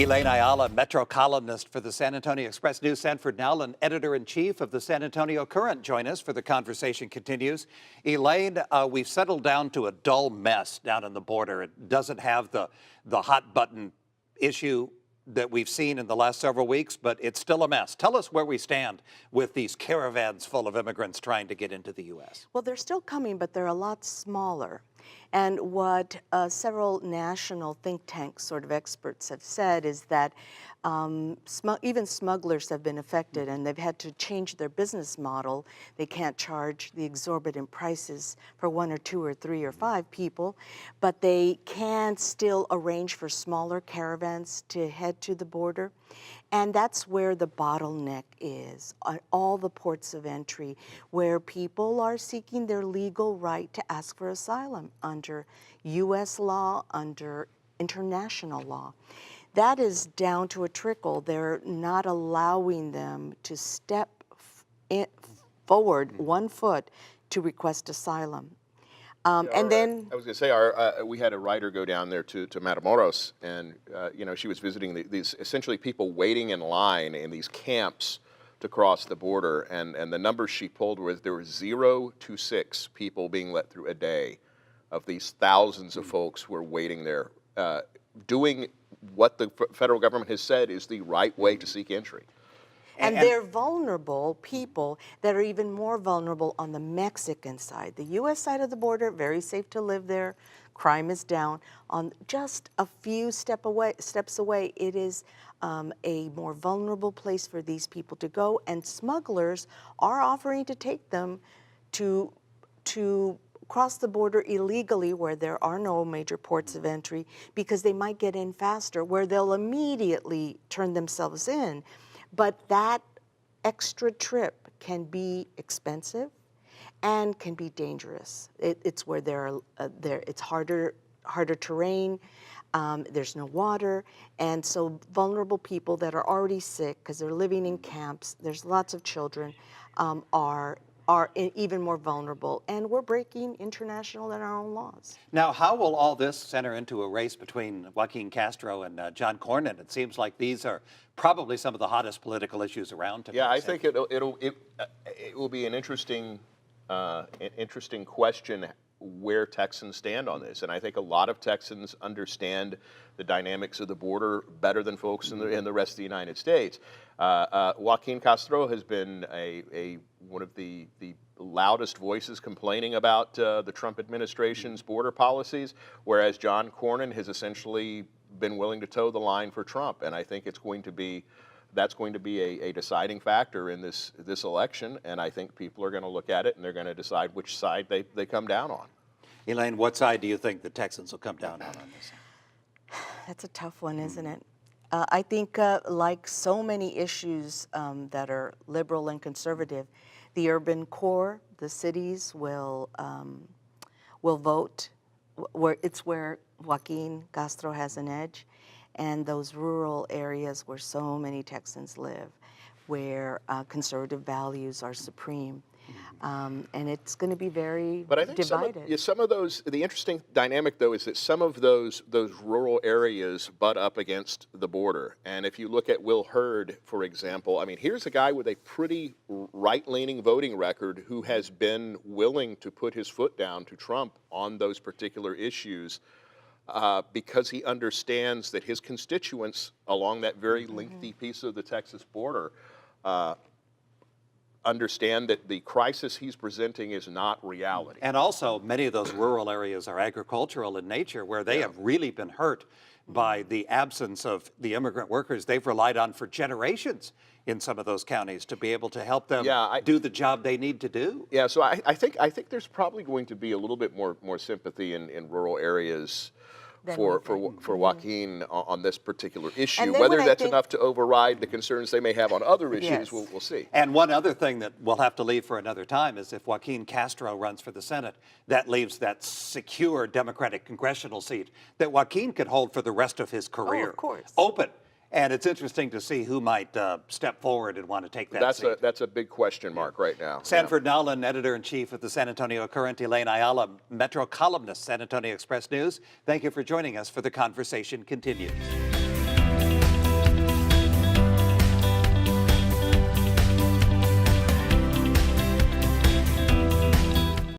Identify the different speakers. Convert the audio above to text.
Speaker 1: Elaine Ayala, Metro columnist for the San Antonio Express News, Sanford, Nowlin, editor-in-chief of the San Antonio Current, join us for The Conversation Continues. Elaine, we've settled down to a dull mess down on the border. It doesn't have the hot-button issue that we've seen in the last several weeks, but it's still a mess. Tell us where we stand with these caravans full of immigrants trying to get into the U.S.
Speaker 2: Well, they're still coming, but they're a lot smaller. And what several national think tanks sort of experts have said is that even smugglers have been affected, and they've had to change their business model. They can't charge the exorbitant prices for 1 or 2 or 3 or 5 people, but they can still arrange for smaller caravans to head to the border. And that's where the bottleneck is, on all the ports of entry, where people are seeking their legal right to ask for asylum under U.S. law, under international law. That is down to a trickle. They're not allowing them to step forward 1 foot to request asylum. And then
Speaker 3: I was going to say, we had a writer go down there to Matamoros, and she was visiting these essentially people waiting in line in these camps to cross the border, and the numbers she pulled was there were 0 to 6 people being let through a day of these thousands of folks who are waiting there, doing what the federal government has said is the right way to seek entry.
Speaker 2: And they're vulnerable people that are even more vulnerable on the Mexican side. The U.S. side of the border, very safe to live there. Crime is down. On just a few steps away, it is a more vulnerable place for these people to go. And smugglers are offering to take them to cross the border illegally where there are no major ports of entry, because they might get in faster, where they'll immediately turn themselves in. But that extra trip can be expensive and can be dangerous. It's where it's harder terrain. There's no water, and so vulnerable people that are already sick because they're living in camps. There's lots of children are even more vulnerable, and we're breaking international and our own laws.
Speaker 1: Now, how will all this center into a race between Joaquin Castro and John Cornyn? It seems like these are probably some of the hottest political issues around today.
Speaker 3: Yeah, I think it will be an interesting question where Texans stand on this, and I think a lot of Texans understand the dynamics of the border better than folks in the rest of the United States. Joaquin Castro has been one of the loudest voices complaining about the Trump administration's border policies, whereas John Cornyn has essentially been willing to toe the line for Trump, and I think that's going to be a deciding factor in this election, and I think people are going to look at it and they're going to decide which side they come down on.
Speaker 1: Elaine, what side do you think the Texans will come down on this?
Speaker 2: That's a tough one, isn't it? I think like so many issues that are liberal and conservative, the urban core, the cities will vote. Where Joaquin Castro has an edge, and those rural areas where so many Texans live, where conservative values are supreme. And it's going to be very
Speaker 3: But I think
Speaker 2: divided.
Speaker 3: some of those, the interesting dynamic, though, is that some of those rural areas butt up against the border. And if you look at Will Hurd, for example, I mean, here's a guy with a pretty right-leaning voting record who has been willing to put his foot down to Trump on those particular issues because he understands that his constituents along that very lengthy piece of the Texas border understand that the crisis he's presenting is not reality.
Speaker 1: And also, many of those rural areas are agricultural in nature, where they have really been hurt by the absence of the immigrant workers they've relied on for generations in some of those counties to be able to help them do the job they need to do.
Speaker 3: Yeah, so I think there's probably going to be a little bit more sympathy in rural areas for Joaquin on this particular issue. Whether that's enough to override the concerns they may have on other issues, we'll see.
Speaker 1: And one other thing that we'll have to leave for another time is if Joaquin Castro runs for the Senate, that leaves that secure Democratic congressional seat that Joaquin could hold for the rest of his career open. And it's interesting to see who might step forward and want to take that seat.
Speaker 3: That's a big question mark right now.
Speaker 1: Sanford Nowlin, editor-in-chief of the San Antonio Current, Elaine Ayala, Metro columnist, San Antonio Express News. Thank you for joining us for The Conversation Continues.